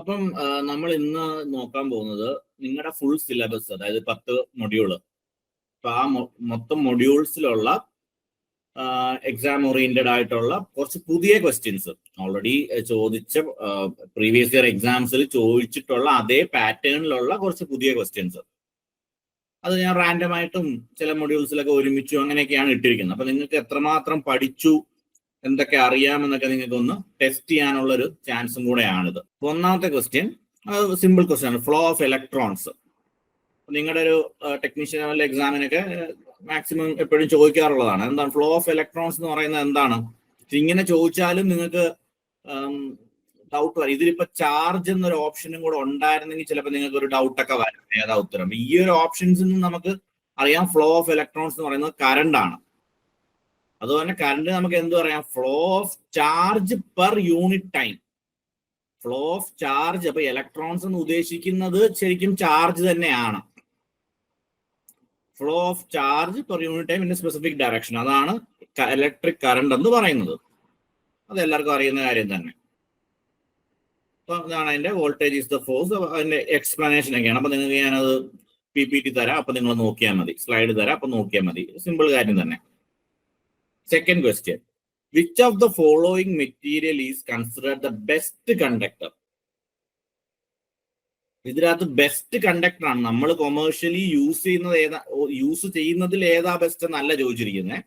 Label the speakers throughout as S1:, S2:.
S1: അപ്പം നമ്മൾ ഇന്ന് നോക്കാൻ പോകുന്നത് നിങ്ങളുടെ ഫുൾ സിലബസ്, അതായത് 10 മൊഡ്യൂള്. അപ്പൊ ആ മൊത്തം മൊഡ്യൂൾസിലുള്ള എക്സാം ഓറിയന്റഡ് ആയിട്ടുള്ള കുറച്ച് പുതിയ ക്വസ്റ്റ്യൻസ്, ഓൾറെഡി ചോദിച്ച പ്രീവിയസ് ഇയർ എക്സാംസിൽ ചോദിച്ചിട്ടുള്ള അതേ പാറ്റേണിലുള്ള കുറച്ച് പുതിയ ക്വസ്റ്റ്യൻസ്. അത് ഞാൻ റാൻഡമായിട്ടും ചില മൊഡ്യൂൾസിലൊക്കെ ഒരുമിച്ചു അങ്ങനെയൊക്കെയാണ് ഇട്ടിരിക്കുന്നത്. അപ്പൊ നിങ്ങൾക്ക് എത്രമാത്രം പഠിച്ചു, എന്തൊക്കെ അറിയാമെന്നൊക്കെ നിങ്ങൾക്ക് ഒന്ന് ടെസ്റ്റ് ചെയ്യാനുള്ള ഒരു ചാൻസും കൂടെയാണിത്. ഒന്നാമത്തെ ക്വസ്റ്റ്യൻ സിമ്പിൾ ക്വസ്റ്റ്യൻ ആണ്, ഫ്ലോ ഓഫ് ഇലക്ട്രോൺസ്. നിങ്ങളുടെ ഒരു ടെക്നീഷ്യൻ ലെവൽ എക്സാമിനൊക്കെ മാക്സിമം എപ്പോഴും ചോദിക്കാറുള്ളതാണ്. എന്താണ് ഫ്ലോ ഓഫ് ഇലക്ട്രോൺസ് എന്ന് പറയുന്നത്? എന്താണ് ഇങ്ങനെ ചോദിച്ചാലും നിങ്ങൾക്ക് ഡൗട്ട് വരും. ഇതിലിപ്പോ ചാർജ് എന്നൊരു ഓപ്ഷനും കൂടെ ഉണ്ടായിരുന്നെങ്കിൽ ചിലപ്പോൾ നിങ്ങൾക്ക് ഒരു ഡൗട്ടൊക്കെ വരും, ഏതാ ഉത്തരം. ഈ ഒരു ഓപ്ഷൻസിൽ നിന്ന് നമുക്ക് അറിയാം ഫ്ലോ ഓഫ് ഇലക്ട്രോൺസ് എന്ന് പറയുന്നത് കറണ്ട് ആണ്. അതുപോലെ കറണ്ട് നമുക്ക് എന്ത് പറയാം? Flow of charge per unit time. Flow of charge, അപ്പൊ ഇലക്ട്രോൺസ് എന്ന് ഉദ്ദേശിക്കുന്നത് ശരിക്കും ചാർജ് തന്നെയാണ്. Flow of charge per unit time in specific direction, അതാണ് ഇലക്ട്രിക് കറണ്ട് എന്ന് പറയുന്നത്. അത് എല്ലാവർക്കും അറിയുന്ന കാര്യം തന്നെ. അപ്പൊ ഇതാണ് അതിന്റെ വോൾട്ടേജ് ഈസ് ദ ഫോഴ്സ്. അതിന്റെ എക്സ്പ്ലനേഷൻ ഒക്കെയാണ്. അപ്പൊ നിങ്ങൾക്ക് ഞാനത് PPT തരാം, അപ്പൊ നിങ്ങൾ നോക്കിയാൽ മതി. സ്ലൈഡ് തരാം, അപ്പൊ നോക്കിയാൽ മതി. സിമ്പിൾ കാര്യം തന്നെ. Second question, which of the following material is considered the best conductor? ഇതിനകത്ത് ബെസ്റ്റ് കണ്ടക്ടർ ആണ്. നമ്മൾ കൊമേഴ്ഷ്യലി യൂസ് ചെയ്യുന്നതിൽ ഏതാ ബെസ്റ്റ് എന്നല്ല ചോദിച്ചിരിക്കുന്നത്.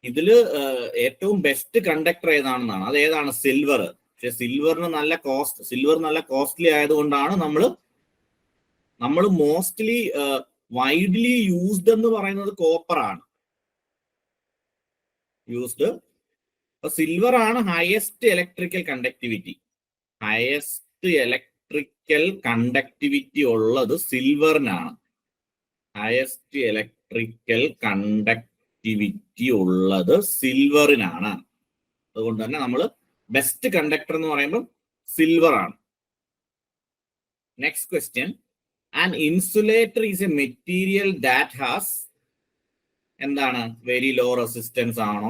S1: ഇതില് ഏറ്റവും ബെസ്റ്റ് കണ്ടക്ടർ ഏതാണെന്നാണ്. അത് ഏതാണ്? സിൽവർ. പക്ഷെ സിൽവർ നല്ല കോസ്റ്റ്ലി ആയതുകൊണ്ടാണ് നമ്മൾ മോസ്റ്റ്ലി വൈഡ്ലി യൂസ്ഡ് എന്ന് പറയുന്നത് കോപ്പർ ആണ് യൂസ്ഡ്. അപ്പൊ സിൽവർ ആണ് highest electrical conductivity. Highest electrical conductivity ഉള്ളത് സിൽവറിനാണ്. ഹയസ്റ്റ് ഇലക്ട്രിക്കൽ കണ്ടക്ടിവിറ്റി ഉള്ളത് സിൽവറിനാണ്. അതുകൊണ്ട് തന്നെ നമ്മൾ ബെസ്റ്റ് കണ്ടക്ടർ എന്ന് പറയുമ്പോൾ സിൽവർ ആണ്. Next question, an insulator is A material that has എന്താണ്? വെരി ലോ റെസിസ്റ്റൻസ് ആണോ?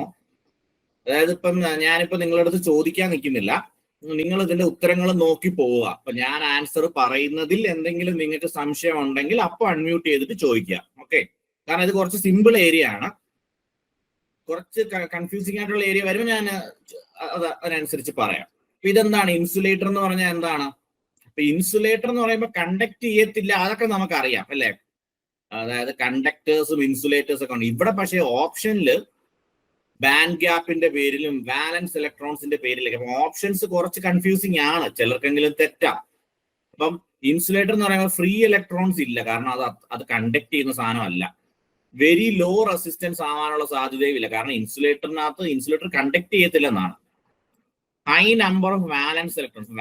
S1: അതായത് ഇപ്പം ഞാനിപ്പോ നിങ്ങളുടെ അടുത്ത് ചോദിക്കാൻ നിൽക്കുന്നില്ല, നിങ്ങൾ ഇതിന്റെ ഉത്തരങ്ങൾ നോക്കി പോവുക. അപ്പൊ ഞാൻ ആൻസർ പറയുന്നതിൽ എന്തെങ്കിലും നിങ്ങൾക്ക് സംശയം ഉണ്ടെങ്കിൽ അപ്പൊ അൺമ്യൂട്ട് ചെയ്തിട്ട് ചോദിക്കുക. ഓക്കെ, കാരണം ഇത് കുറച്ച് സിമ്പിൾ ഏരിയ ആണ്. കുറച്ച് കൺഫ്യൂസിംഗ് ആയിട്ടുള്ള ഏരിയ വരുമ്പോൾ ഞാൻ അതിനനുസരിച്ച് പറയാം. അപ്പൊ ഇതെന്താണ്? ഇൻസുലേറ്റർ എന്ന് പറഞ്ഞാൽ എന്താണ്? അപ്പൊ ഇൻസുലേറ്റർ എന്ന് പറയുമ്പോൾ കണ്ടക്ട് ചെയ്യത്തില്ല, അതൊക്കെ നമുക്കറിയാം അല്ലെ. അതായത് കണ്ടക്ടേഴ്സും ഇൻസുലേറ്റേഴ്സും ഒക്കെ ഉണ്ട്. ഇവിടെ പക്ഷേ ഓപ്ഷനിൽ ബാൻഡ് ഗ്യാപ്പിന്റെ പേരിലും വാലൻസ് ഇലക്ട്രോൺസിന്റെ പേരിലൊക്കെ ഓപ്ഷൻസ് കുറച്ച് കൺഫ്യൂസിങ് ആണ്, ചിലർക്കെങ്കിലും തെറ്റാം. അപ്പം ഇൻസുലേറ്റർ എന്ന് പറയുമ്പോൾ ഫ്രീ ഇലക്ട്രോൺസ് ഇല്ല, കാരണം അത് കണ്ടക്ട് ചെയ്യുന്ന സാധനമല്ല. വെരി ലോ റെസിസ്റ്റൻസ് ആവാനുള്ള സാധ്യതയും ഇല്ല, കാരണം ഇൻസുലേറ്റർ കണ്ടക്ട് ചെയ്യത്തില്ലെന്നാണ്. High number of valence electrons.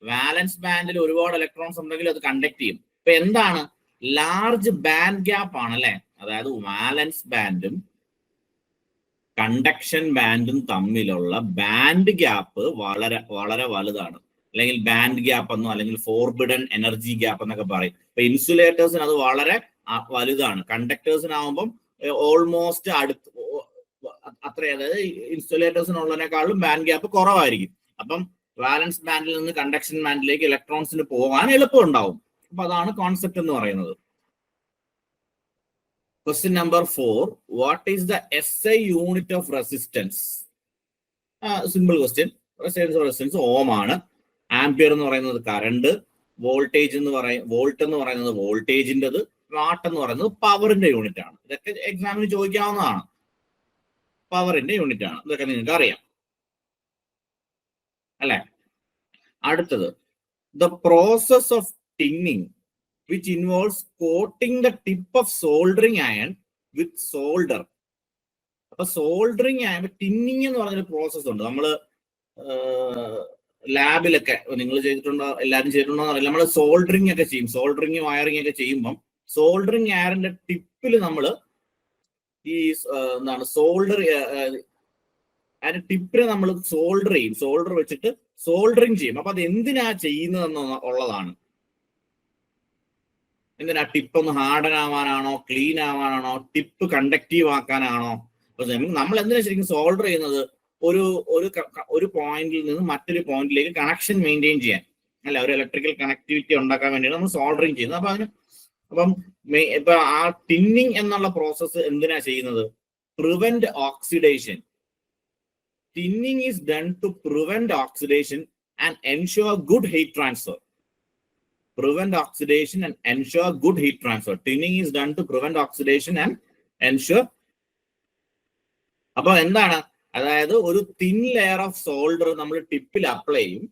S1: Valence ബാൻഡിൽ ഒരുപാട് ഇലക്ട്രോൺസ് ഉണ്ടെങ്കിൽ അത് കണ്ടക്ട് ചെയ്യും. ഇപ്പൊ എന്താണ്? ലാർജ് ബാൻഡ് ഗ്യാപ്പ് ആണ് അല്ലെ. അതായത് വാലൻസ് ബാൻഡും കണ്ടക്ഷൻ ബാൻഡും തമ്മിലുള്ള ബാൻഡ് ഗ്യാപ്പ് വളരെ വളരെ വലുതാണ്. അല്ലെങ്കിൽ ബാൻഡ് ഗ്യാപ്പ് എന്നോ അല്ലെങ്കിൽ ഫോർബിഡൻ എനർജി ഗ്യാപ്പ് എന്നൊക്കെ പറയും. ഇപ്പൊ ഇൻസുലേറ്റേഴ്സിന് അത് വളരെ വലുതാണ്. കണ്ടക്ടേഴ്സിനാവുമ്പം ഓൾമോസ്റ്റ് അത്ര, അതായത് ഇൻസുലേറ്റേഴ്സിനുള്ളതിനേക്കാളും ബാൻഡ് ഗ്യാപ്പ് കുറവായിരിക്കും. അപ്പം വാലൻസ് ബാൻഡിൽ നിന്ന് കണ്ടക്ഷൻ ബാൻഡിലേക്ക് ഇലക്ട്രോൺസിന് പോകാൻ എളുപ്പം ഉണ്ടാവും. അപ്പൊ അതാണ് കോൺസെപ്റ്റ് എന്ന് പറയുന്നത്. Question number 4, what is the SI unit of resistance? Simple question. Resistance ഓം ആണ്. ആംപിയർ എന്ന് പറയുന്നത് കറണ്ട്, വോൾട്ട് എന്ന് പറയുന്നത് വോൾട്ടേജിൻ്റെത്, വാട്ട് എന്ന് പറയുന്നത് പവറിന്റെ യൂണിറ്റ് ആണ്. ഇതൊക്കെ എക്സാമിന് ചോദിക്കാവുന്നതാണ്. പവറിന്റെ യൂണിറ്റ് ആണ്, ഇതൊക്കെ നിങ്ങൾക്ക് അറിയാം അല്ലെ. അടുത്തത്, the process of tinning which involves coating the tip of soldering iron with solder. അപ്പൊ സോൾഡറിങ് ആയൻ, ടിന്നിങ് എന്ന് പറഞ്ഞൊരു പ്രോസസ് ഉണ്ട്. നമ്മള് ലാബിലൊക്കെ നിങ്ങൾ ചെയ്തിട്ടുണ്ടോ, എല്ലാവരും ചെയ്തിട്ടുണ്ടോ എന്നറിയില്ല. നമ്മൾ സോൾഡറിങ് ഒക്കെ ചെയ്യും. സോൾഡറിങ് വയറിങ് ഒക്കെ ചെയ്യുമ്പം സോൾഡറിങ് അയറിന്റെ ടിപ്പിൽ നമ്മൾ ഈ എന്താണ് അതിന്റെ ടിപ്പിനെ നമ്മൾ സോൾഡർ ചെയ്യും. സോൾഡർ വെച്ചിട്ട് സോൾഡറിങ് ചെയ്യും. അപ്പൊ അത് എന്തിനാ ചെയ്യുന്നതെന്ന് ഉള്ളതാണ്. എന്തിനാ? ടിപ്പ് ഒന്ന് ഹാർഡൻ ആവാനാണോ, ക്ലീൻ ആവാനാണോ, ടിപ്പ് കണ്ടക്റ്റീവ് ആക്കാനാണോ? നമ്മൾ എന്തിനാ ശരിക്കും സോൾഡർ ചെയ്യുന്നത്? ഒരു പോയിന്റിൽ നിന്ന് മറ്റൊരു പോയിന്റിലേക്ക് കണക്ഷൻ മെയിൻറ്റെയിൻ ചെയ്യാൻ, അല്ല, ഒരു ഇലക്ട്രിക്കൽ കണക്ടിവിറ്റി ഉണ്ടാക്കാൻ വേണ്ടിയാണ് നമ്മൾ സോൾഡറിങ് ചെയ്യുന്നത്. അപ്പം ഇപ്പൊ ആ ടിന്നിങ് എന്നുള്ള പ്രോസസ്സ് എന്തിനാ ചെയ്യുന്നത്? Prevent oxidation. Tinning is done to prevent oxidation and ensure good heat transfer. Prevent oxidation and ensure good heat transfer. Tinning is done to prevent oxidation and ensure. അപ്പൊ എന്താണ്? അതായത് ഒരു തിൻ ലെയർ ഓഫ് സോൾഡർ നമ്മൾ ടിപ്പിൽ apply ചെയ്യും.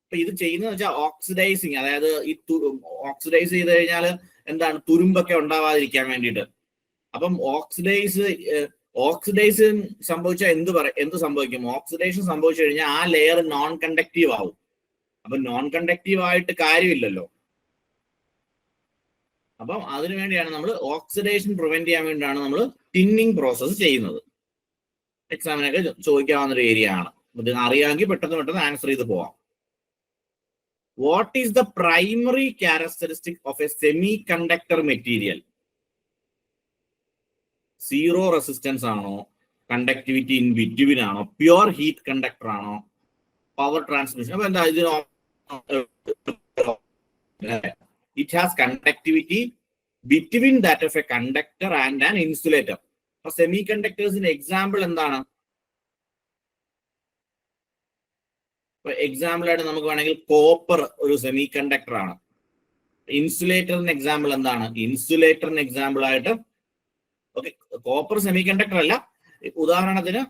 S1: അപ്പൊ ഇത് ചെയ്യുന്നത് വെച്ചാൽ ഓക്സിഡൈസിങ്, അതായത് ഈ ഓക്സിഡൈസ് ചെയ്ത് കഴിഞ്ഞാൽ എന്താണ്, തുരുമ്പൊക്കെ ഉണ്ടാവാതിരിക്കാൻ വേണ്ടിയിട്ട്. അപ്പം ഓക്സിഡൈസ് സംഭവിച്ചാൽ എന്ത് സംഭവിക്കും? ഓക്സിഡേഷൻ സംഭവിച്ചു കഴിഞ്ഞാൽ ആ ലെയർ നോൺ കണ്ടക്റ്റീവ് ആവും. അപ്പൊ നോൺ കണ്ടക്റ്റീവ് ആയിട്ട് കാര്യമില്ലല്ലോ. അപ്പം അതിനുവേണ്ടിയാണ് നമ്മൾ ഓക്സിഡേഷൻ പ്രിവെന്റ് ചെയ്യാൻ വേണ്ടിയാണ് നമ്മൾ ടിന്നിങ് പ്രോസസ്സ് ചെയ്യുന്നത്. എക്സാമിനൊക്കെ ചോദിക്കാവുന്ന ഒരു ഏരിയ ആണ്. ഇത് അറിയാമെങ്കിൽ പെട്ടെന്ന് ആൻസർ ചെയ്ത് പോവാം. What is the primary characteristic of A semi conductor material? Zero resistance ആണോ? കണ്ടക്ടിവിറ്റി ഇൻ ബിറ്റ്വീൻ ആണോ? പ്യുവർ ഹീറ്റ് കണ്ടക്ടർ ആണോ? Power transmission? അപ്പൊ എന്താ ഇതിന്? It has conductivity between that of a conductor and an insulator. അപ്പൊ semi കണ്ടക്ടേഴ്സിന് example എന്താണ്? Example ആയിട്ട് നമുക്ക് വേണമെങ്കിൽ കോപ്പർ ഒരു സെമി കണ്ടക്ടർ ആണ്. ഇൻസുലേറ്ററിന് എക്സാമ്പിൾ എന്താണ്? ഇൻസുലേറ്ററിന് എക്സാമ്പിൾ ആയിട്ട് കോപ്പർ സെമി കണ്ടക്ടർ അല്ല. ഉദാഹരണത്തിന്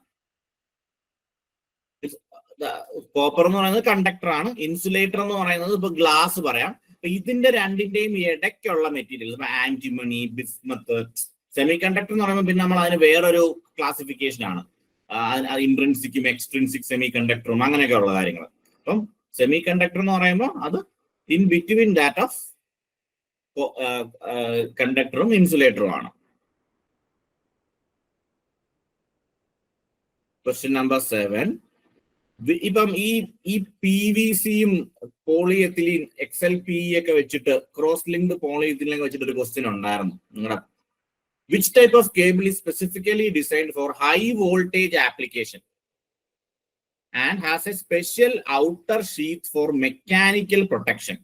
S1: കോപ്പർ എന്ന് പറയുന്നത് കണ്ടക്ടർ ആണ്. ഇൻസുലേറ്റർ എന്ന് പറയുന്നത് ഇപ്പൊ ഗ്ലാസ് പറയാം. ഇതിന്റെ രണ്ടിന്റെയും ഇടയ്ക്കുള്ള മെറ്റീരിയൽ, ഇപ്പൊ ആന്റിമണി, ബിസ്മത്ത്. സെമി കണ്ടക്ടർ എന്ന് പറയുമ്പോൾ പിന്നെ നമ്മൾ അതിന് വേറൊരു ക്ലാസിഫിക്കേഷൻ ആണ്, ഇൻട്രിൻസിക്കും എക്സ്ട്രിൻസിക് സെമി കണ്ടക്ടറും അങ്ങനെയൊക്കെ ഉള്ള കാര്യങ്ങൾ. അപ്പം സെമി കണ്ടക്ടർ എന്ന് പറയുമ്പോൾ അത് ഇൻ ബിറ്റ്വീൻ ദാറ്റ് ഓഫ് കണ്ടക്ടറും ഇൻസുലേറ്ററും ആണ്. Question number 7. ഇപ്പം ഈ PVC-യും പോളിയെത്തിലീൻ XLPE ഒക്കെ വെച്ചിട്ട്, ക്രോസ് ലിങ്ക്ഡ് പോളിയെത്തിലീനൊക്കെ വെച്ചിട്ട് ഒരു ക്വസ്റ്റ്യൻ ഉണ്ടായിരുന്നു നിങ്ങളുടെ. Which type of cable is specifically designed for high voltage application and has a special outer sheath for mechanical protection?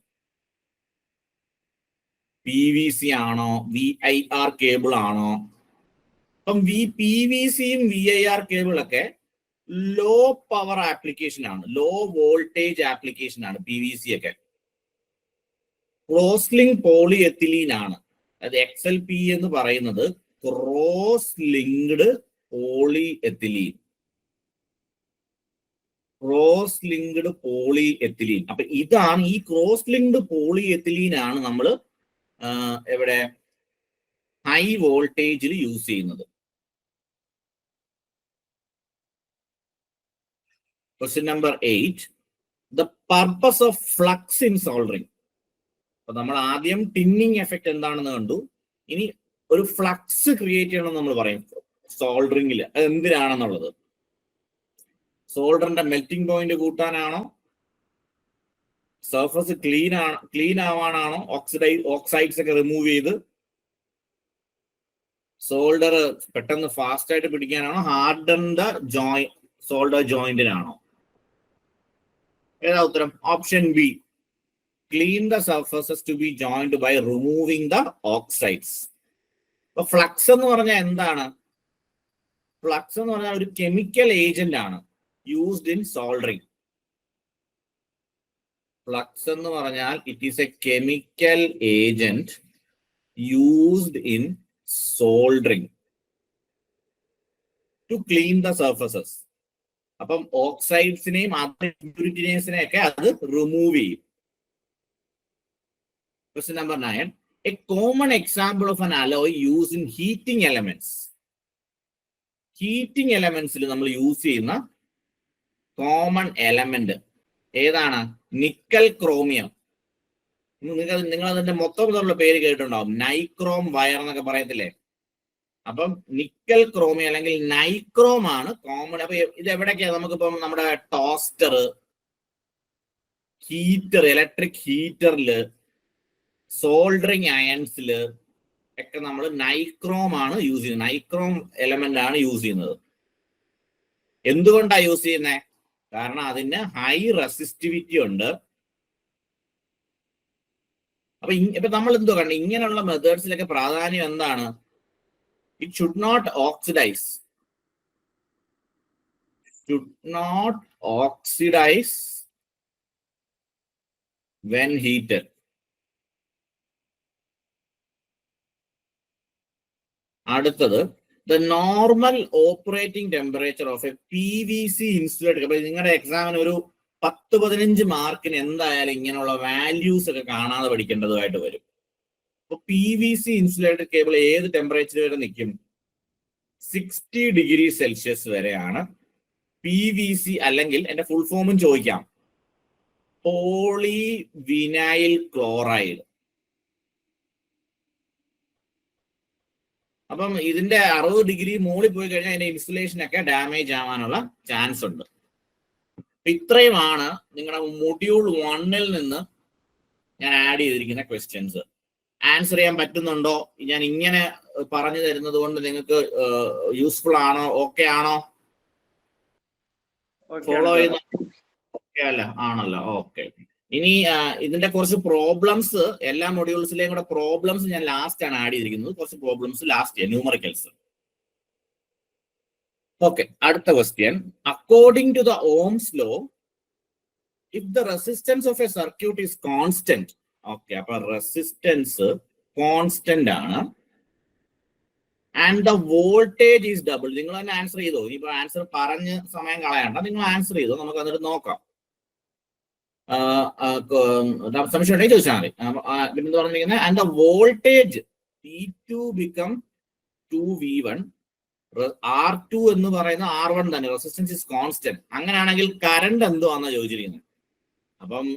S1: PVC ആണോ? VIR കേബിൾ ആണോ? അപ്പം PVC-യും VIR കേബിളൊക്കെ ലോ പവർ ആപ്ലിക്കേഷൻ ആണ്, ലോ വോൾട്ടേജ് ആപ്ലിക്കേഷൻ ആണ് PVC ഒക്കെ. Cross link polyethylene ആണ്. അതായത് XLPE എന്ന് പറയുന്നത് cross linked polyethylene. Cross linked polyethylene. അപ്പൊ ഇതാണ് ഈ ക്രോസ് ലിങ്ക്ഡ് പോളിയെത്തിലീൻ ആണ് നമ്മൾ എവിടെ ഹൈ വോൾട്ടേജിൽ യൂസ് ചെയ്യുന്നത്. Question number 8. The purpose of flux in soldering. അപ്പൊ നമ്മൾ ആദ്യം ടിന്നിങ് എഫക്ട് എന്താണെന്ന് കണ്ടു. ഇനി ഒരു ഫ്ലക്സ് ക്രിയേറ്റ് ചെയ്യണമെന്ന് നമ്മൾ പറയും സോൾഡറിംഗിൽ. അത് എന്തിനാണെന്നുള്ളത്, സോൾഡറിന്റെ മെൽറ്റിംഗ് പോയിന്റ് കൂട്ടാനാണോ? സർഫസ് ക്ലീൻ ആവാനാണോ? ഓക്സൈഡ്സ് ഒക്കെ റിമൂവ് ചെയ്ത് സോൾഡർ പെട്ടെന്ന് ഫാസ്റ്റ് ആയിട്ട് പിടിക്കാനാണോ? ഹാർഡൻഡ് സോൾഡർ ജോയിന്റിനാണോ? ഏതാ ഉത്തരം? Option B. Clean the surfaces to be joined by removing the oxides. അപ്പൊ ഫ്ലക്സ് എന്ന് പറഞ്ഞാൽ എന്താണ്? ഫ്ലക്സ് എന്ന് പറഞ്ഞാൽ ഒരു കെമിക്കൽ ഏജന്റ് ആണ് യൂസ്ഡ് ഇൻ സോൾഡറിങ്. ഫ്ലക്സ് എന്ന് പറഞ്ഞാൽ it is a chemical agent used in soldering to clean the surfaces. അപ്പം ഓക്സൈഡ്സിനെയും അതർ ഇംപ്യൂരിറ്റീസിനെയും ഒക്കെ അത് റിമൂവ് ചെയ്യും. Question number 9. A common example of an alloy use in heating elements. Heating എലമെന്റ്സിൽ നമ്മൾ യൂസ് ചെയ്യുന്ന കോമൺ എലമെന്റ് ഏതാണ്? Nickel chromium. നിങ്ങൾ അതിന്റെ മൊത്തമുള്ള പേര് കേട്ടിട്ടുണ്ടാവും, നൈക്രോം വയർ എന്നൊക്കെ പറയത്തില്ലേ? അപ്പം നിക്കൽ ക്രോമിയം അല്ലെങ്കിൽ നൈക്രോം ആണ് കോമൺ. അപ്പൊ ഇത് എവിടെയൊക്കെയാ? നമുക്കിപ്പം നമ്മുടെ ടോസ്റ്റർ, ഹീറ്റർ, ഇലക്ട്രിക് ഹീറ്ററില്, സോൾഡറിങ് അയൺസില് ഒക്കെ നമ്മൾ നൈക്രോം ആണ് യൂസ് ചെയ്യുന്നത്. നൈക്രോം എലമെന്റ് ആണ് യൂസ് ചെയ്യുന്നത്. എന്തുകൊണ്ടാണ് യൂസ് ചെയ്യുന്നത്? കാരണം അതിന് ഹൈ റെസിസ്റ്റിവിറ്റി ഉണ്ട്. ഇപ്പൊ നമ്മൾ എന്തോ കണ്ടു, ഇങ്ങനെയുള്ള മെത്തേഡ്സിലൊക്കെ പ്രാധാന്യം എന്താണ്? It should not oxidise, when heated. അടുത്തത് the normal operating temperature of a PVC insulated. അപ്പൊ നിങ്ങളുടെ എക്സാമിന് ഒരു 10-15 മാർക്കിന് എന്തായാലും ഇങ്ങനെയുള്ള വാല്യൂസ് ഒക്കെ കാണാതെ പഠിക്കേണ്ടതായിട്ട് വരും. അപ്പൊ PVC ഇൻസുലേറ്റഡ് കേബിൾ ഏത് ടെമ്പറേച്ചർ വരെ നിൽക്കും? 60 ഡിഗ്രി സെൽഷ്യസ് വരെയാണ് PVC, അല്ലെങ്കിൽ എന്റെ ഫുൾ ഫോമും ചോദിക്കാം, പോളി വിനൈൽ ക്ലോറൈഡ്. അപ്പം ഇതിന്റെ 60 ഡിഗ്രി മുകളിൽ പോയി കഴിഞ്ഞാൽ അതിന്റെ ഇൻസുലേഷൻ ഒക്കെ ഡാമേജ് ആവാനുള്ള ചാൻസ് ഉണ്ട്. ഇത്രയുമാണ് നിങ്ങളുടെ മൊഡ്യൂൾ 1-ൽ നിന്ന് ഞാൻ ആഡ് ചെയ്തിരിക്കുന്ന ക്വസ്റ്റ്യൻസ്. ആൻസർ ചെയ്യാൻ പറ്റുന്നുണ്ടോ? ഞാൻ ഇങ്ങനെ പറഞ്ഞു തരുന്നത് കൊണ്ട് നിങ്ങൾക്ക് യൂസ്ഫുൾ ആണോ? ഓക്കെ ആണോ? ഫോളോ ചെയ്യുന്ന ഓക്കെ അല്ല? ആണല്ലോ, ഓക്കെ. ഇനി ഇതിന്റെ കുറച്ച് പ്രോബ്ലംസ്, എല്ലാ മൊഡ്യൂൾസിലെയും കൂടെ പ്രോബ്ലംസ് ഞാൻ ലാസ്റ്റ് ആണ് ആഡ് ചെയ്തിരിക്കുന്നത്. കുറച്ച് പ്രോബ്ലംസ് ലാസ്റ്റ്, ന്യൂമറിക്കൽസ്. ഓക്കെ, അടുത്ത question. According to the Ohm's law, if the resistance of a circuit is constant. Okay, അപ്പൊ റെസിസ്റ്റൻസ് കോൺസ്റ്റന്റ് ആണ്. And the voltage is double. നിങ്ങൾ തന്നെ ആൻസർ ചെയ്തോ. ഇനിയിപ്പോ ആൻസർ പറഞ്ഞ് സമയം കളയണ്ട, നിങ്ങൾ ആൻസർ ചെയ്തോ. നമുക്ക് എന്നിട്ട് നോക്കാം. സംശയം ഉണ്ടെങ്കിൽ ചോദിച്ചാൽ മതി. പിന്നെന്താ പറഞ്ഞിരിക്കുന്നത്? And the voltage P2 become 2V1. R2 എന്ന് പറയുന്ന R1 തന്നെ, റെസിസ്റ്റൻസ് ഇസ് കോൺസ്റ്റന്റ്. അങ്ങനെയാണെങ്കിൽ കറണ്ട് എന്തുവാന്നാ ചോദിച്ചിരിക്കുന്നത്. അപ്പം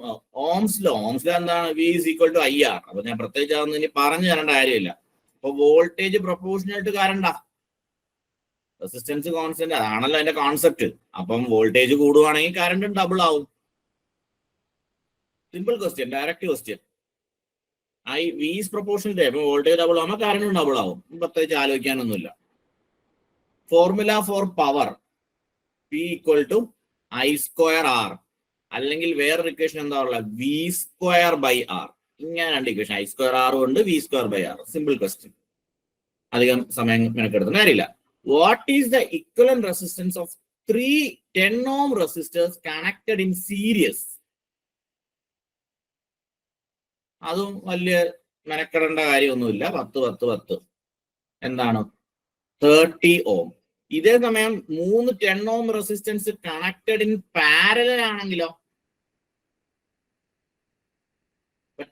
S1: ഓംസ് ലോ എന്താണ്? V is equal to IR. അപ്പൊ ഞാൻ പ്രത്യേകിച്ച് അതൊന്നും ഇനി പറഞ്ഞു തരേണ്ട കാര്യമില്ല. അപ്പൊ വോൾട്ടേജ് പ്രൊപ്പോർഷണൽ ടു കറണ്ടാ, റെസിസ്റ്റൻസ് കോൺസ്റ്റന്റ്, അതാണല്ലോ അതിന്റെ കോൺസെപ്റ്റ്. അപ്പം വോൾട്ടേജ് കൂടുവാണെങ്കിൽ കറണ്ട് ഡബിൾ ആവും. Simple question, direct question. V is proportional to, അപ്പൊ വോൾട്ടേജ് ഡബിൾ ആവുമ്പോൾ കറണ്ട് ഡബിൾ ആവും. പ്രത്യേകിച്ച് ആലോചിക്കാനൊന്നുമില്ല. Formula for power P equal to I²R, അല്ലെങ്കിൽ വേറൊരു ഇക്വേഷൻ എന്താ ഉള്ളത്? V²/R. ഇങ്ങനെ രണ്ട് ഇക്വേഷൻ, I²R ഉണ്ട്, V²/R. സിമ്പിൾ ക്വസ്റ്റ്യൻ, അധികം സമയം മെനക്കെടുത്തുന്ന കാര്യമില്ല. What is the equivalent resistance of 3 10 ohm resistors connected in series? അതും വലിയ മെനക്കെടേണ്ട കാര്യമൊന്നുമില്ല. 10 എന്താണ്? 30 ohm. ഇതേ സമയം 3 10 ohm resistance connected in parallel ആണെങ്കിലോ?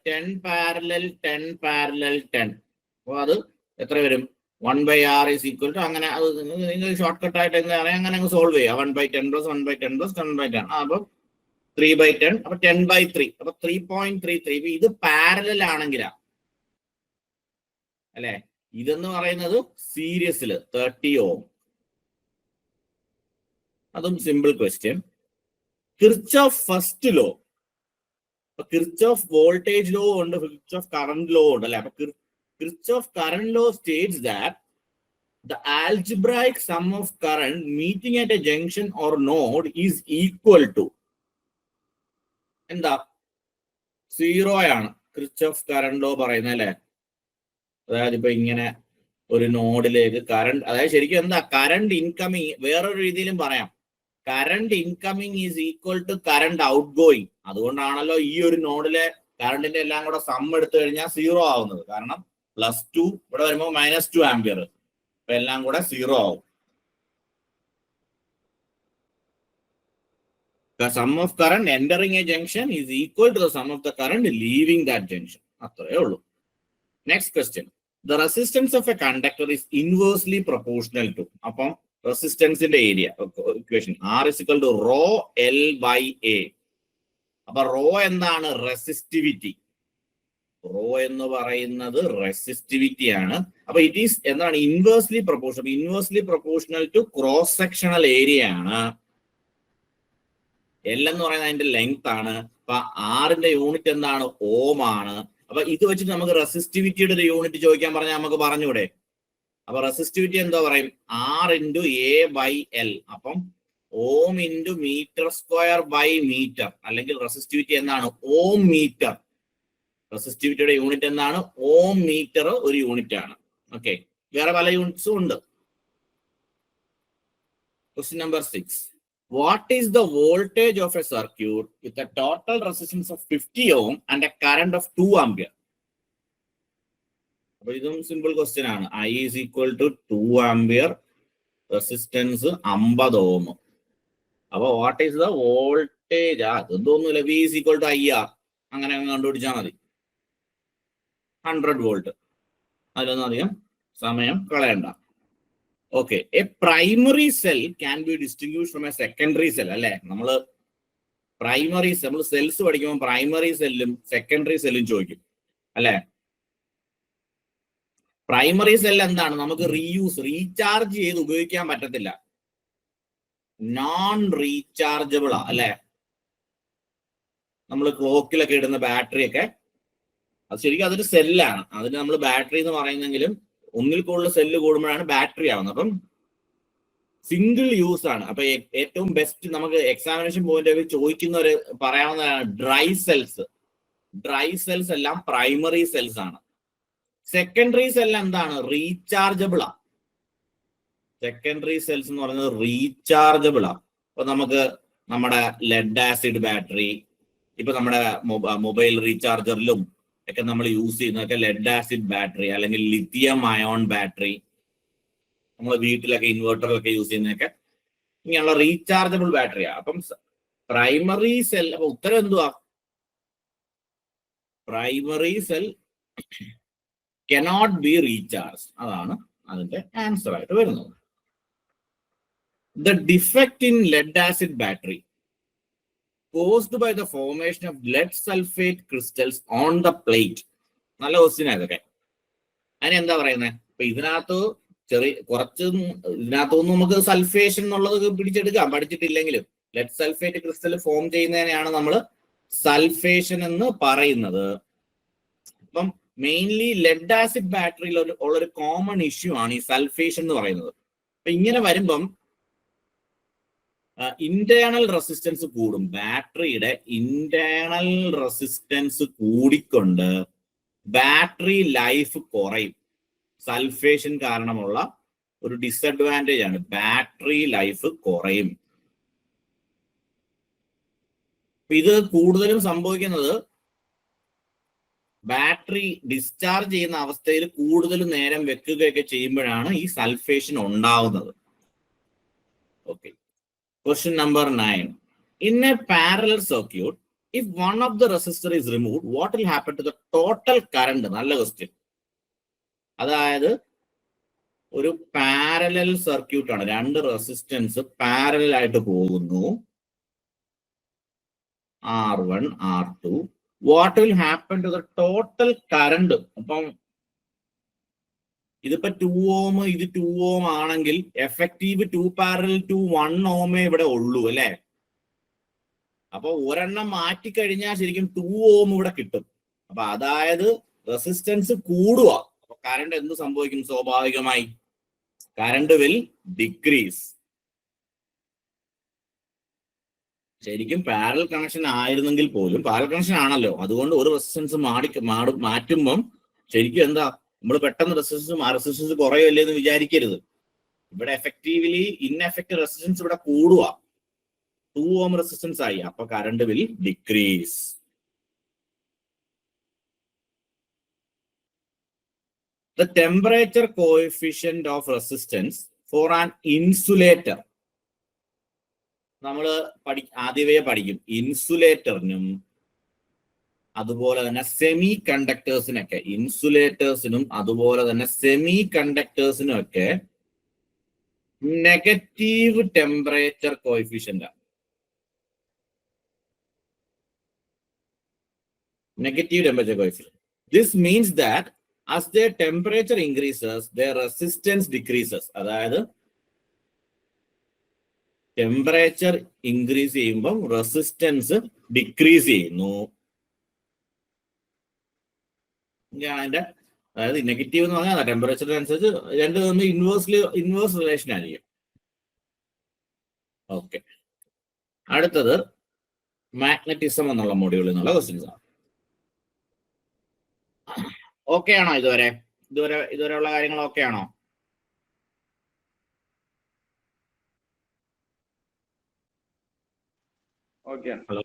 S1: 10 പാരലൽ 10 പാരലൽ 10. അപ്പൊ അത് എത്ര വരും? 1/R is equal to, അങ്ങനെ അത് നിങ്ങൾ ഷോർട്ട് കട്ട് ആയിട്ട് അങ്ങനെ അങ്ങ് സോൾവ് ചെയ്യുക. 1/10 + 1/10 + 10/10. അപ്പൊ 3/10, അപ്പൊ 10/3, അപ്പൊ 3.33. ഇത് പാരലൽ ആണെങ്കിലാ അല്ലെ? ഇതെന്ന് പറയുന്നത് സീരീസിൽ 30 ohm. അതും simple question. Kirchhoff first law, Kirchhoff voltage law ഉണ്ട്, കിർച്ചോഫ് കറന്റ് ലോ ഉണ്ട് അല്ലെ? അപ്പൊ Kirchhoff current law states that the algebraic sum of current meeting at a junction or node is equal to എന്താ? 0 ആണ് Kirchhoff current law പറയുന്നത് അല്ലെ? അതായത് ഇപ്പൊ ഇങ്ങനെ ഒരു നോഡിലേക്ക് കറണ്ട്, അതായത് ശരിക്കും എന്താ? കറണ്ട് ഇൻകമിങ്, വേറൊരു രീതിയിലും പറയാം, current incoming is equal to current outgoing. അതുകൊണ്ടാണല്ലോ ഈ ഒരു നോഡിലെ കറണ്ടിന്റെ എല്ലാം കൂടെ സം എടുത്തു കഴിഞ്ഞാൽ 0 ആവുന്നത്. കാരണം +2 ഇവിടെ വരുമ്പോൾ -2 ആംപിയർ, അപ്പൊ എല്ലാം കൂടെ 0 ആവും. The sum of current entering a junction is equal to the sum of the current leaving that junction. അത്രേ ഉള്ളൂ. Next question. The resistance of a conductor is inversely proportional to. അപ്പം റെസിസ്റ്റൻസിന്റെ area equation R is equal to ρL/A. അപ്പൊ raw എന്താണ്? Resistivity. Raw എന്ന് പറയുന്നത് resistivity ആണ്. അപ്പൊ ഇറ്റ് ഈസ് എന്താണ്? Inversely proportional. Inversely proportional to cross sectional area ആണ്. L എന്ന് പറയുന്നത് അതിന്റെ ലെങ്ത് ആണ്. അപ്പൊ ആറിന്റെ യൂണിറ്റ് എന്താണ്? ഓം ആണ്. അപ്പൊ ഇത് വെച്ചിട്ട് നമുക്ക് റെസിസ്റ്റിവിറ്റിയുടെ ഒരു യൂണിറ്റ് ചോദിക്കാൻ പറഞ്ഞാൽ നമുക്ക് പറഞ്ഞൂടെ? അപ്പൊ റെസിസ്റ്റിവിറ്റി എന്താ പറയും? R × A/L. അപ്പം ohm into metre square by metre, അല്ലെങ്കിൽ റെസിസ്റ്റിവിറ്റി എന്താണ്? Ohm metre. റെസിസ്റ്റിവിറ്റിയുടെ യൂണിറ്റ് എന്താണ്? ഓം മീറ്റർ ഒരു യൂണിറ്റ് ആണ്. ഓക്കെ, വേറെ പല യൂണിറ്റ്സും ഉണ്ട്. Question number 6. What is the voltage of a circuit with a total resistance of 50 ohm and a current of 2 ampere? അപ്പൊ ഇതും സിമ്പിൾ ക്വസ്റ്റ്യൻ ആണ്. I is equal to 2 ampere, resistance 50 ohm. അപ്പൊ what is the voltage? അതൊന്നുമില്ല, V is equal to IR, അങ്ങനെ കണ്ടുപിടിച്ചാൽ മതി. 100 volt. അതിലൊന്നും അധികം സമയം കളയണ്ട. Okay, A primary cell can be distinguished from A secondary cell, അല്ലെ? നമ്മള് പ്രൈമറി നമ്മൾ സെൽസ് പഠിക്കുമ്പോൾ പ്രൈമറി സെല്ലും സെക്കൻഡറി സെല്ലും ചോദിക്കും, അല്ലെ? പ്രൈമറി സെൽ എന്താണ്? നമുക്ക് റീചാർജ് ചെയ്ത് ഉപയോഗിക്കാൻ പറ്റത്തില്ല, നോൺ റീചാർജബിൾ ആ, അല്ലെ? നമ്മൾ ക്ലോക്കിലൊക്കെ ഇടുന്ന ബാറ്ററി ഒക്കെ, അത് ശരിക്കും അതൊരു സെല്ലാണ്. അതിന് നമ്മൾ ബാറ്ററി എന്ന് പറയുന്നെങ്കിലും ഒന്നിൽ കൂടുതൽ സെല്ല് കൂടുമ്പോഴാണ് ബാറ്ററി ആവുന്നത്. അപ്പം സിംഗിൾ യൂസ് ആണ്. അപ്പൊ ഏറ്റവും ബെസ്റ്റ് നമുക്ക് എക്സാമിനേഷൻ പോയിന്റ് ഓഫ് വ്യൂ ചോദിക്കുന്നവര് പറയാവുന്നതാണ് ഡ്രൈ സെൽസ്. ഡ്രൈ സെൽസ് എല്ലാം പ്രൈമറി സെൽസ് ആണ്. സെക്കൻഡറി സെൽ എന്താണ്? റീചാർജബിൾ ആ. സെക്കൻഡറി സെൽസ് എന്ന് പറയുന്നത് റീചാർജബിൾ ആ. അപ്പൊ നമുക്ക് നമ്മുടെ ലെഡ് ആസിഡ് ബാറ്ററി, ഇപ്പൊ നമ്മുടെ മൊബൈൽ റീചാർജറിലും ഒക്കെ നമ്മൾ യൂസ് ചെയ്യുന്നതൊക്കെ ലെഡ് ആസിഡ് ബാറ്ററി അല്ലെങ്കിൽ ലിഥിയം അയോൺ ബാറ്ററി, നമ്മൾ വീട്ടിലൊക്കെ ഇൻവെർട്ടറിലൊക്കെ യൂസ് ചെയ്യുന്നതൊക്കെ ഇങ്ങനെയുള്ള റീചാർജബിൾ ബാറ്ററിയാ. അപ്പം പ്രൈമറി സെൽ, അപ്പൊ ഉത്തരം എന്തുവാ? Primary cell cannot be recharge. അതാണ് അതിന്റെ ആൻസർ ആയിട്ട് വരുന്നത്. The defect in lead acid battery caused by the formation of lead sulfate crystals on the plate. നല്ല ക്വസ്റ്റ്യൻ ഇതൊക്കെ. അതിന് എന്താ പറയുന്നത്? ഇപ്പൊ ഇതിനകത്ത് ഇതിനകത്തൊന്നും നമുക്ക് സൾഫേഷൻ എന്നുള്ളത് പിടിച്ചെടുക്കാം, പഠിച്ചിട്ടില്ലെങ്കിലും. ലെഡ് സൾഫേറ്റ് ക്രിസ്റ്റൽ ഫോം ചെയ്യുന്നതിനെയാണ് നമ്മൾ സൾഫേഷൻ എന്ന് പറയുന്നത്. അപ്പം മെയിൻലി ലെഡ് ആസിഡ് ബാറ്ററിയിൽ ഉള്ളൊരു കോമൺ ഇഷ്യൂ ആണ് ഈ സൾഫേഷൻ എന്ന് പറയുന്നത്. അപ്പൊ ഇങ്ങനെ വരുമ്പം ഇന്റേണൽ റെസിസ്റ്റൻസ് കൂടും. ബാറ്ററിയുടെ ഇന്റേണൽ റെസിസ്റ്റൻസ് കൂടിക്കൊണ്ട് ബാറ്ററി ലൈഫ് കുറയും. സൾഫേഷൻ കാരണമുള്ള ഒരു ഡിസഡ്വാൻറ്റേജ് ആണ്, ബാറ്ററി ലൈഫ് കുറയും. ഇത് കൂടുതലും സംഭവിക്കുന്നത് ബാറ്ററി ഡിസ്ചാർജ് ചെയ്യുന്ന അവസ്ഥയിൽ കൂടുതൽ നേരം വെക്കുകയൊക്കെ ചെയ്യുമ്പോഴാണ് ഈ സൾഫേഷൻ ഉണ്ടാവുന്നത്. Okay, question number 9. In a parallel circuit, if one of the resistor is removed, what will happen to the total current? നല്ല ക്വസ്റ്റ്യൻ. അതായത് ഒരു പാരലൽ സർക്യൂട്ട് ആണ്, രണ്ട് റെസിസ്റ്റൻസ് പാരലൽ ആയിട്ട് പോകുന്നു, R1 R2. what will happen to the total current? അപ്പം ഇതിപ്പോ 2 ohm, ഇത് 2 ohm ആണെങ്കിൽ എഫക്റ്റീവ് 2 പാരലൽ ടു 1 ohm ഇവിടെ ഉള്ളൂ, അല്ലെ? അപ്പൊ ഒരെണ്ണം മാറ്റിക്കഴിഞ്ഞാൽ ശരിക്കും 2 ohm ഇവിടെ കിട്ടും. അപ്പൊ അതായത് റെസിസ്റ്റൻസ് കൂടുക. അപ്പൊ കറണ്ട് എന്ത് സംഭവിക്കും? സ്വാഭാവികമായി കറണ്ട് വിൽ ഡിക്രീസ്. ശരിക്കും പാരലൽ കണക്ഷൻ ആയിരുന്നെങ്കിൽ പോലും, പാരലൽ കണക്ഷൻ ആണല്ലോ, അതുകൊണ്ട് ഒരു റെസിസ്റ്റൻസ് മാറ്റുമ്പം ശരിക്കും എന്താ, നമ്മൾ പെട്ടെന്ന് റെസിസ്റ്റൻസ് കുറയല്ലേ എന്ന് വിചാരിക്കരുത്. ഇവിടെ എഫക്റ്റീവ്ലി ഇൻഎഫക്റ്റീവ് റെസിസ്റ്റൻസ് ഇവിടെ കൂടുക. 2 ohm റെസിസ്റ്റൻസ് ആയി, അപ്പൊ current will decrease. The temperature coefficient of resistance for an insulator. നമ്മൾ ആദ്യമേ പഠിക്കും ഇൻസുലേറ്ററിനും അതുപോലെ തന്നെ സെമി കണ്ടക്ടേഴ്സിനൊക്കെ, ഇൻസുലേറ്റേഴ്സിനും അതുപോലെ തന്നെ സെമി കണ്ടക്ടേഴ്സിനും ഒക്കെ negative temperature coefficient. Negative temperature coefficient. This means that as their temperature increases, their resistance decreases. അതായത് ടെമ്പറേച്ചർ ഇൻക്രീസ് ചെയ്യുമ്പം റെസിസ്റ്റൻസ് ഡിക്രീസ് ചെയ്യുന്നു. അതിന്റെ അതായത് നെഗറ്റീവ് എന്ന് പറഞ്ഞാൽ ടെമ്പറേച്ചറിനനുസരിച്ച് രണ്ട് തമ്മിൽ ഇൻവേഴ്സ് റിലേഷൻ ആയിരിക്കും. ഓക്കെ, അടുത്തത് മാഗ്നറ്റിസം എന്നുള്ള മൊഡ്യൂളിൽ നിന്നുള്ള ക്വസ്റ്റ്യൻസ് ആണ്. ഓക്കെ ആണോ? ഇതുവരെയുള്ള കാര്യങ്ങൾ ഓക്കെ ആണോ? ഹലോ.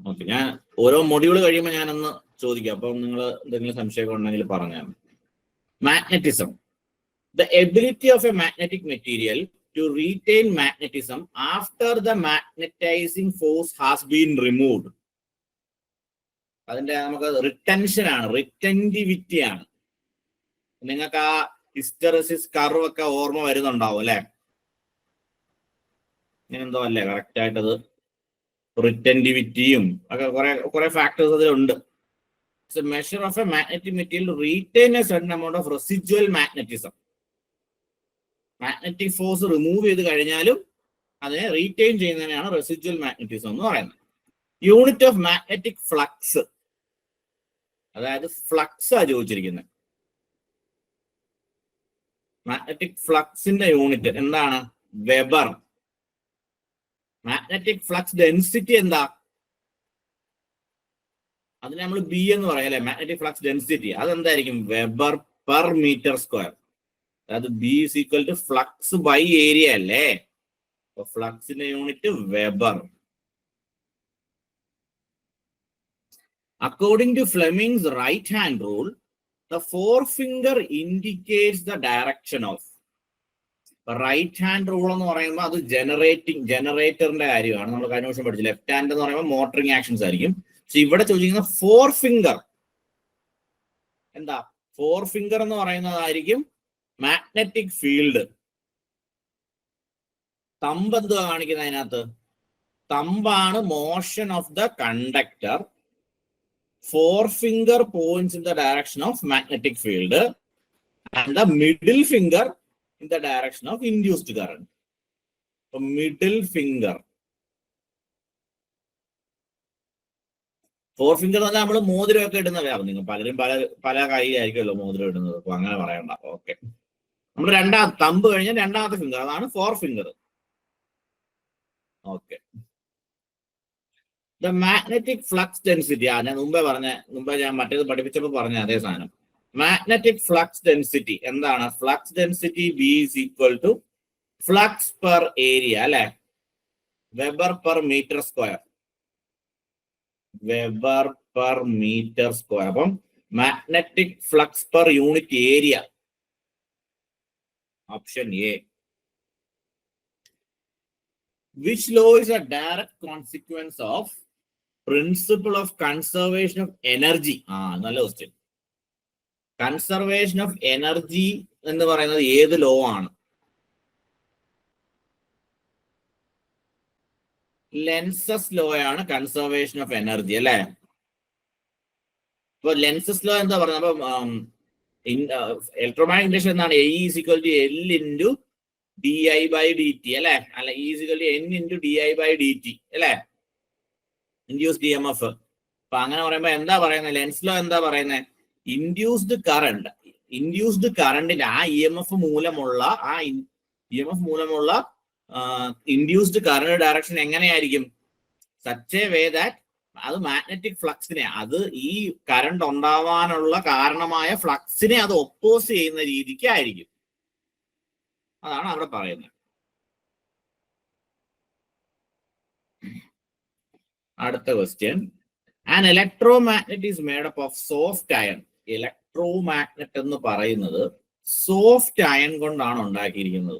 S1: ഓക്കെ, ഞാൻ ഓരോ മൊഡ്യൂൾ കഴിയുമ്പോൾ ഞാനൊന്ന് ചോദിക്കാം, അപ്പം നിങ്ങൾ എന്തെങ്കിലും സംശയം ഉണ്ടെങ്കിൽ പറഞ്ഞാൽ. Magnetism, the ability of a magnetic material to retain magnetism after the magnetizing force has been removed. അതിന്റെ നമുക്ക് റിട്ടൻഷൻ ആണ്, റിറ്റൻറ്റിവിറ്റി ആണ്. നിങ്ങൾക്ക് ആ ഹിസ്റ്ററിസിസ് കർവ് ഒക്കെ ഓർമ്മ വരുന്നുണ്ടാവും അല്ലെ? ഇങ്ങനെന്തോ അല്ലേ കറക്റ്റ് ആയിട്ടത്? റിറ്റൻറ്റിവിറ്റിയും ഒക്കെ കുറെ ഫാക്ടേഴ്സ് അതിലുണ്ട്. It's a measure of a magnetic material to retain a certain amount of residual magnetism. Magnetic force remove ചെയ്ത് കഴിഞ്ഞാലും അതിനെ റീറ്റെയിൻ ചെയ്യുന്നതിനാണ് റെസിജ്വൽ മാഗ്നറ്റിസം എന്ന് പറയുന്നത്. യൂണിറ്റ് ഓഫ് മാഗ്നറ്റിക് ഫ്ലക്സ്, അതായത് ഫ്ലക്സ് ആ ചോദിച്ചിരിക്കുന്നത്. മാഗ്നറ്റിക് ഫ്ലക്സിന്റെ യൂണിറ്റ് എന്താണ്? വെബർ. മാഗ്നറ്റിക് ഫ്ലക്സ് ഡെൻസിറ്റി എന്താ? അതിന് നമ്മൾ ബി എന്ന് പറയാം അല്ലെ? മാഗ്നറ്റിക് ഫ്ലക്സ് ഡെൻസിറ്റി അതെന്തായിരിക്കും? Weber per metre square. അതായത് B is equal to flux by area അല്ലേ? അപ്പൊ ഫ്ലക്സിന്റെ unit weber. According to Fleming's right hand rule, the forefinger indicates the direction of. Right hand rule എന്ന് പറയുമ്പോൾ അത് ജനറേറ്ററിന്റെ കാര്യമാണ്. നമ്മൾ കഴിഞ്ഞ ദിവസം പഠിച്ചു. ലെഫ്റ്റ് ഹാൻഡ് എന്ന് പറയുമ്പോൾ മോട്ടറിംഗ് ആക്ഷൻസ് ആയിരിക്കും. പക്ഷെ ഇവിടെ ചോദിക്കുന്ന ഫോർ ഫിംഗർ എന്താ? ഫോർ ഫിംഗർ എന്ന് പറയുന്നതായിരിക്കും മാഗ്നറ്റിക് ഫീൽഡ്. തമ്പ് എന്തുവാ കാണിക്കുന്നത് അതിനകത്ത്? തമ്പാണ് motion of the conductor. Forefinger points in the direction of magnetic field and the middle finger in the direction of induced current. So middle finger. Forefinger എന്ന് പറഞ്ഞാൽ നമ്മൾ മോതിരമൊക്കെ ഇടുന്നത്. നിങ്ങൾ പലരും പല കൈയായിരിക്കുമല്ലോ മോതിരം ഇടുന്നത്. അപ്പൊ അങ്ങനെ പറയണ്ട. ഓക്കെ, നമ്മൾ രണ്ടാമത്തെ തമ്പ് കഴിഞ്ഞാൽ രണ്ടാമത്തെ ഫിംഗർ, അതാണ് forefinger. Okay, the magnetic flux density. ഞാൻ മുമ്പേ ഞാൻ മറ്റേത് പഠിപ്പിച്ചപ്പോൾ പറഞ്ഞ അതേ സാധനം. മാഗ്നറ്റിക് ഫ്ലക്സ് ഡെൻസിറ്റി എന്താണ്? Flux density B is equal to flux per area അല്ലെ? Weber per metre square. Weber per metre square. അപ്പം magnetic flux per unit area, option A. Which law is a direct consequence of principle of conservation of energy? നല്ല question. Conservation of energy എന്ന് പറയുന്നത് ഏത് law ആണ്? Lenz's law ആണ് conservation of energy അല്ലെ? ഇപ്പൊ Lenz's law എന്താ പറയുന്നത്? അപ്പൊ ഇലക്ട്രോമാഗ്നറ്റിക് ഇൻഡക്ഷൻ എന്താണ്? E is equal to L into di/dt അല്ലെ? അല്ല, E is equal to N into di/dt അല്ലെ? Induced EMF. അപ്പൊ അങ്ങനെ പറയുമ്പോ എന്താ പറയുന്നത്? ലെൻസ് ലോ എന്താ പറയുന്നത്? ഇൻഡ്യൂസ്ഡ് കറണ്ടിന്റെ ആ EMF മൂലമുള്ള ഇൻഡ്യൂസ്ഡ് കറണ്ട് ഡയറക്ഷൻ എങ്ങനെയായിരിക്കും? സച്ച് എ വേ ദാറ്റ് അത് മാഗ്നറ്റിക് ഫ്ലക്സിനെ, അത് ഈ കറണ്ട് ഉണ്ടാവാനുള്ള കാരണമായ ഫ്ലക്സിനെ അത് ഒപ്പോസ് ചെയ്യുന്ന രീതിക്ക് ആയിരിക്കും. അതാണ് അവിടെ പറയുന്നത്. അടുത്ത question. An electromagnet is made up of soft iron. Electromagnet എന്ന് പറയുന്നത് സോഫ്റ്റ് അയൺ കൊണ്ടാണ് ഉണ്ടാക്കിയിരിക്കുന്നത്.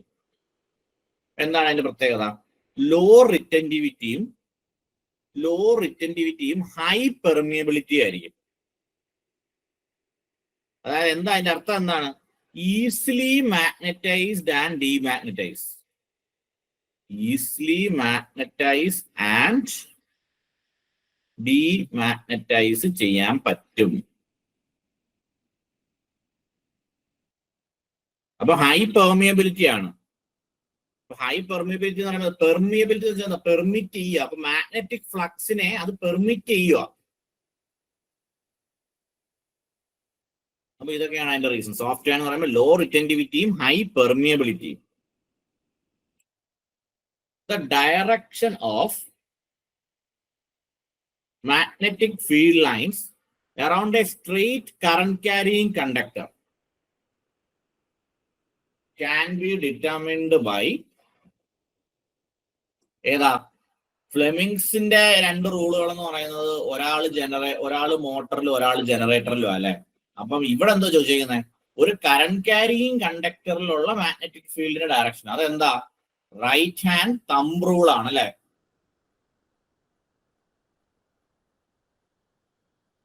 S1: എന്താണ് അതിന്റെ പ്രത്യേകത? ലോ റിറ്റൻറ്റിവിറ്റിയും ഹൈ പെർമിയബിലിറ്റിയും ആയിരിക്കും. അതായത് എന്താ അതിന്റെ അർത്ഥം എന്താണ്? Easily magnetised and demagnetise. Easily magnetize and demagnetise ചെയ്യാൻ പറ്റും. അപ്പൊ ഹൈ പെർമിയബിലിറ്റി ആണ്. ഹൈ പെർമിയബിലിറ്റി എന്ന് പറയുന്നത് പെർമിയബിലിറ്റി പെർമിറ്റ് ചെയ്യുക. അപ്പൊ മാഗ്നറ്റിക് ഫ്ലക്സിനെ അത് പെർമിറ്റ് ചെയ്യുക. അപ്പൊ ഇതൊക്കെയാണ് അതിന്റെ റീസൺ. സോഫ്റ്റ് എന്ന് പറയുമ്പോൾ ലോ റിറ്റൻറ്റിവിറ്റിയും ഹൈ പെർമിയബിലിറ്റിയും. the direction of magnetic field lines around a straight current carrying conductor can be determined by ഏതാ ഫ്ലെമിങ്സിന്റെ രണ്ട് റൂളുകൾ എന്ന് പറയുന്നത് ഒരാള് മോട്ടറിലും ഒരാൾ ജനറേറ്ററിലും അല്ലെ. അപ്പം ഇവിടെ എന്തോ ചോദിച്ചിരിക്കുന്നത്, ഒരു കറന്റ് ക്യാരിയിങ് കണ്ടക്ടറിലുള്ള മാഗ്നറ്റിക് ഫീൽഡിന്റെ ഡയറക്ഷൻ അതെന്താ, റൈറ്റ് ഹാൻഡ് തമ്പ് റൂൾ ആണ് അല്ലെ.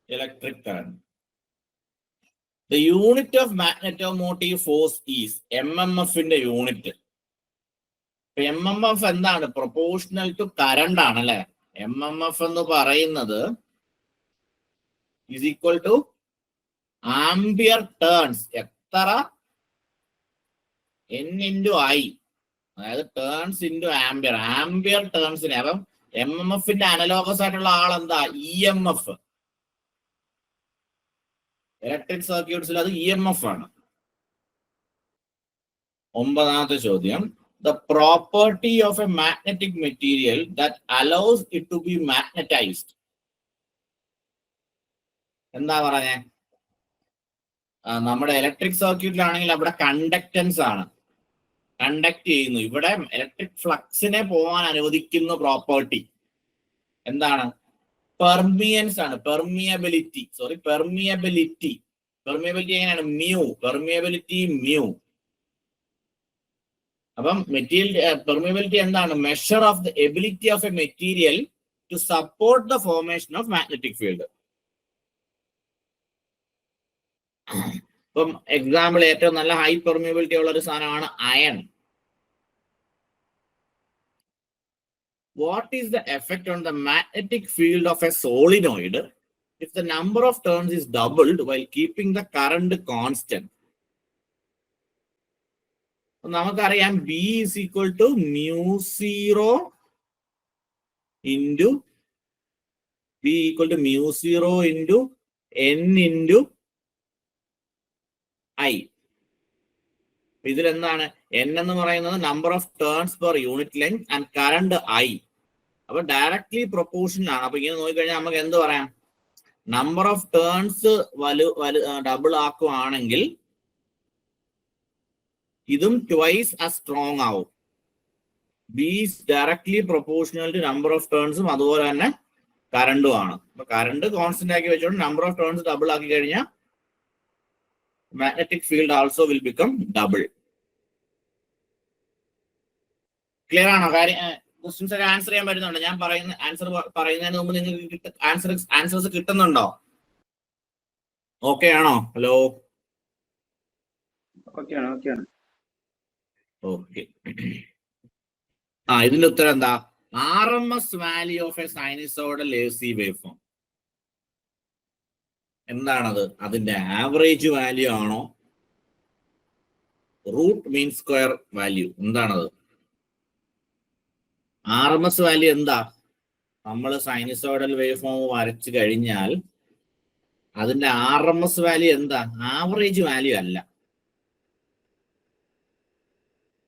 S1: Electric current. The unit of magnetomotive force is MMF-ന്റെ യൂണിറ്റ്. MMF എന്താണ്, പ്രൊപ്പോർഷണൽ ടു കറണ്ട് ആണ് അല്ലെ. MMF എന്ന് പറയുന്നത് is equal to ampere turns. എത്ര, N into I, അതായത് ടേൺസ് ഇൻറ്റു ആംബിയർ. ആംബിയർ ടേൺസിനെ. അപ്പം MMF-ന്റെ അനലോഗസ് ആയിട്ടുള്ള ആളെന്താ, EMF. ഇലക്ട്രിക് സർക്യൂട്ട്സിൽ അത് EMF ആണ്. 9ാമത്തെ ചോദ്യം, the property of a magnetic material that allows it to be magnetized. എന്താ പറഞ്ഞേ, നമ്മുടെ ഇലക്ട്രിക് സർക്യൂട്ടിലാണെങ്കിൽ അവിടെ കണ്ടക്ടൻസ് ആണ്, കണ്ടക്ട് ചെയ്യുന്നു. ഇവിടെ ഇലക്ട്രിക് ഫ്ലക്സിനെ പോകാൻ അനുവദിക്കുന്ന പ്രോപ്പർട്ടി എന്താണ്, പെർമിയൻസ് ആണ്. പെർമിയബിലിറ്റി എങ്ങനെയാണ്, മ്യൂ. Permeability mu. അപ്പം മെറ്റീരിയൽ പെർമിയബിലിറ്റി എന്താണ്, measure of the ability of a material to support the formation of magnetic field. ഇപ്പം എക്സാമ്പിൾ ഏറ്റവും നല്ല ഹൈ പെർമിയബിലിറ്റി ഉള്ള ഒരു സാധനമാണ് iron. What is the effect on the magnetic field of a solenoid if the number of turns is doubled while keeping the current constant? നമുക്കറിയാം B is equal to μ0 into N into I. ഇതിലെന്താണ്, N എന്ന് പറയുന്നത് number of turns per unit length and current I. അപ്പൊ directly proportional ആണ്. അപ്പൊ ഇങ്ങനെ നോക്കിക്കഴിഞ്ഞാൽ നമുക്ക് എന്ത് പറയാം, നമ്പർ ഓഫ് ടേൺസ് ഡബിൾ ആക്കുവാണെങ്കിൽ ഇതും ട്വൈസ് as സ്ട്രോങ് ആവും. B is directly proportional to number of ടേൺസും അതുപോലെ തന്നെ കറണ്ടും ആണ്. അപ്പൊ കറണ്ട് കോൺസ്റ്റന്റ് ആക്കി വെച്ചോണ്ട് നമ്പർ ഓഫ് ടേൺസ് ഡബിൾ ആക്കി കഴിഞ്ഞാൽ magnetic field also will become double. Clear ആണോ കാര്യം? ക്വസ്റ്റ്യൻസ് ഒക്കെ ആൻസർ ചെയ്യാൻ പറ്റുന്നുണ്ടോ? ഞാൻ പറയുന്ന ആൻസർ പറയുന്നതിന് മുമ്പ് നിങ്ങൾക്ക് ആൻസേഴ്സ് കിട്ടുന്നുണ്ടോ? ഓക്കെ ആണോ? Hello, okay. ഇതിന്റെ ഉത്തരം എന്താ, RMS value of A sinusoidal AC waveform. എന്താണത്, അതിന്റെ ആവറേജ് വാല്യൂ ആണോ, റൂട്ട് മീൻ സ്ക്വയർ വാല്യൂ? എന്താണത്? RMS വാല്യൂ എന്താ, നമ്മൾ സൈനസോയ്ഡൽ വേവ് ഫോം വരച്ചു കഴിഞ്ഞാൽ അതിന്റെ RMS വാല്യൂ എന്താ, ആവറേജ് വാല്യൂ അല്ല,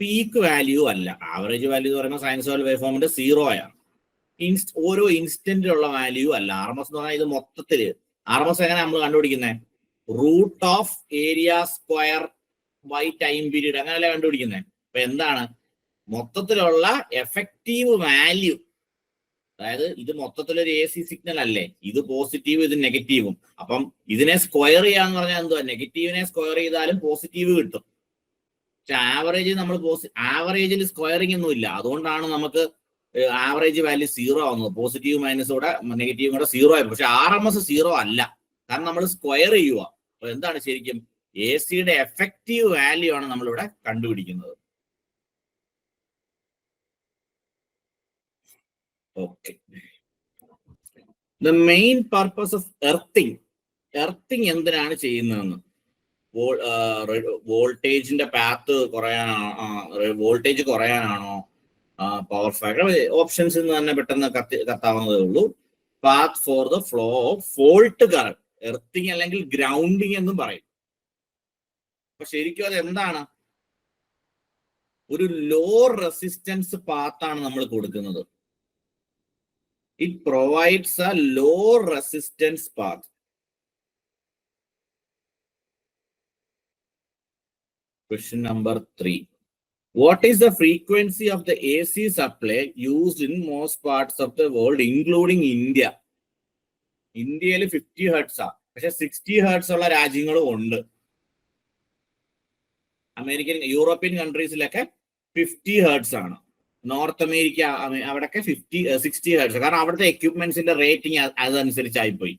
S1: പീക്ക് വാല്യൂ അല്ല. ആവറേജ് വാല്യൂ എന്ന് പറയുമ്പോൾ സൈനസോയ്ഡൽ വേവ് ഫോമിന്റെ 0 ആണ്. ഓരോ ഇൻസ്റ്റന്റിലുള്ള വാല്യൂ അല്ല. RMS എന്ന് പറഞ്ഞാൽ ഇത് മൊത്തത്തില്. RMS എങ്ങനെ നമ്മൾ കണ്ടുപിടിക്കുന്നത്, root of area square by time period, അങ്ങനെയല്ല കണ്ടുപിടിക്കുന്നത്. അപ്പൊ എന്താണ് മൊത്തത്തിലുള്ള എഫക്റ്റീവ് വാല്യൂ, അതായത് ഇത് മൊത്തത്തിലൊരു AC സിഗ്നൽ അല്ലേ, ഇത് പോസിറ്റീവ് ഇത് നെഗറ്റീവും. അപ്പം ഇതിനെ സ്ക്വയർ ചെയ്യാന്ന് പറഞ്ഞാൽ എന്തുവാ, നെഗറ്റീവിനെ സ്ക്വയർ ചെയ്താലും പോസിറ്റീവ് കിട്ടും. പക്ഷെ ആവറേജ് നമ്മൾ ആവറേജിൽ സ്ക്വയറിംഗ് ഒന്നും ഇല്ല. അതുകൊണ്ടാണ് നമുക്ക് ആവറേജ് വാല്യൂ 0 ആവുന്നത്. പോസിറ്റീവ് മൈനസോടെ നെഗറ്റീവും കൂടെ 0 ആയി. പക്ഷെ RMS 0 അല്ല, കാരണം നമ്മൾ സ്ക്വയർ ചെയ്യുക. അപ്പൊ എന്താണ് ശരിക്കും, AC-യുടെ എഫക്റ്റീവ് വാല്യൂ ആണ് നമ്മളിവിടെ കണ്ടുപിടിക്കുന്നത്. Okay. The main purpose of earthing എന്തിനാണ് ചെയ്യുന്നതെന്ന്, വോൾട്ടേജിന്റെ പാത്ത് വോൾട്ടേജ് കുറയാനാണോ, പവർ ഫാക്ടർ, ഓപ്ഷൻസ് തന്നെ പെട്ടെന്ന് കത്താവുന്നതേ ഉള്ളൂ. Path for the flow of fault current, earthing അല്ലെങ്കിൽ ഗ്രൗണ്ടിങ് എന്നും പറയും. അപ്പൊ ശരിക്കും അത് എന്താണ്, ഒരു ലോ റെസിസ്റ്റൻസ് പാത്താണ് നമ്മൾ കൊടുക്കുന്നത്. It provides a low resistance path. Question number 3. What is the frequency of the AC supply used in most parts of the world, including India? ഇന്ത്യയിൽ 50 ഹെർട്സ് ആ, പക്ഷെ 60 ഹെർട്സ് ഉള്ള രാജ്യങ്ങളും ഉണ്ട്. അമേരിക്കൻ യൂറോപ്യൻ കൺട്രീസിലൊക്കെ 50 ഹെർട്സ് ആണ്. നോർത്ത് അമേരിക്ക അവിടെയൊക്കെ 60 hertz, കാരണം അവിടുത്തെ എക്യുപ്മെന്റ്സിന്റെ റേറ്റിംഗ് അതനുസരിച്ചായിപ്പോയി.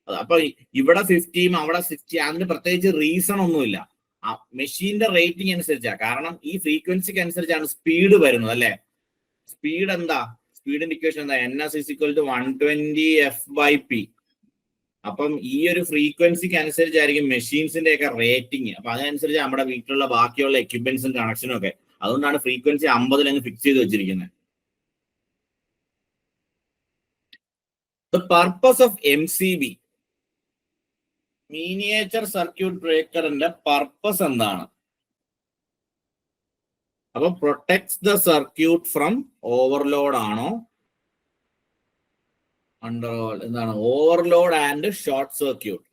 S1: അപ്പൊ ഇവിടെ 50 അവിടെ 60, അതിന് പ്രത്യേകിച്ച് റീസൺ ഒന്നുമില്ല. മെഷീന്റെ റേറ്റിംഗ് അനുസരിച്ചാണ്. കാരണം ഈ ഫ്രീക്വൻസിക്ക് അനുസരിച്ചാണ് സ്പീഡ് വരുന്നത് അല്ലെ. സ്പീഡ് എന്താ? സ്പീഡിന്റെ ഇക്വേഷൻ എന്താ? NS = 120 F/P. അപ്പം ഈ ഒരു ഫ്രീക്വൻസിക്ക് അനുസരിച്ചായിരിക്കും മെഷീൻസിന്റെ ഒക്കെ റേറ്റിംഗ്. അപ്പൊ അതിനനുസരിച്ച് നമ്മുടെ വീട്ടിലുള്ള ബാക്കിയുള്ള എക്യുപ്മെന്റ്സും കണക്ഷനും ഒക്കെ. അതുകൊണ്ടാണ് ഫ്രീക്വൻസി 50 അങ്ങ് ഫിക്സ് ചെയ്ത് വെച്ചിരിക്കുന്നത്. The purpose of MCB, miniature circuit ബ്രേക്കറിന്റെ പർപ്പസ് എന്താണ്? അപ്പൊ protects the circuit from overload ആണോ? എന്താണ്? Overload and short circuit.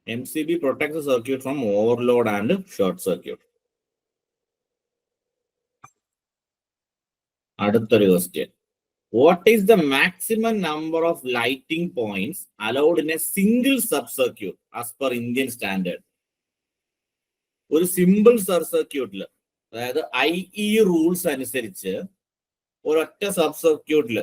S1: MCB protects the circuit from overload and short circuit. അടുത്തൊരു question. What is the maximum number of lighting points allowed in a single sub-circuit as per Indian standard? ഒരു simple sub സർക്യൂട്ടിൽ, അതായത് IE rules അനുസരിച്ച് ഒരൊറ്റ sub സർക്യൂട്ടിൽ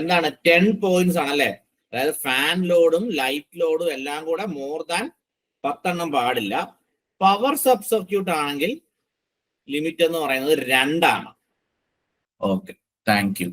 S1: എന്താണ് 10 points ആണ് അല്ലെ. അതായത് ഫാൻ ലോഡും ലൈറ്റ് ലോഡും എല്ലാം കൂടെ മോർ ദാൻ 10 പാടില്ല. പവർ സബ് സർക്യൂട്ട് ആണെങ്കിൽ ലിമിറ്റ് എന്ന് പറയുന്നത് 2 ആണ്. Okay, thank you.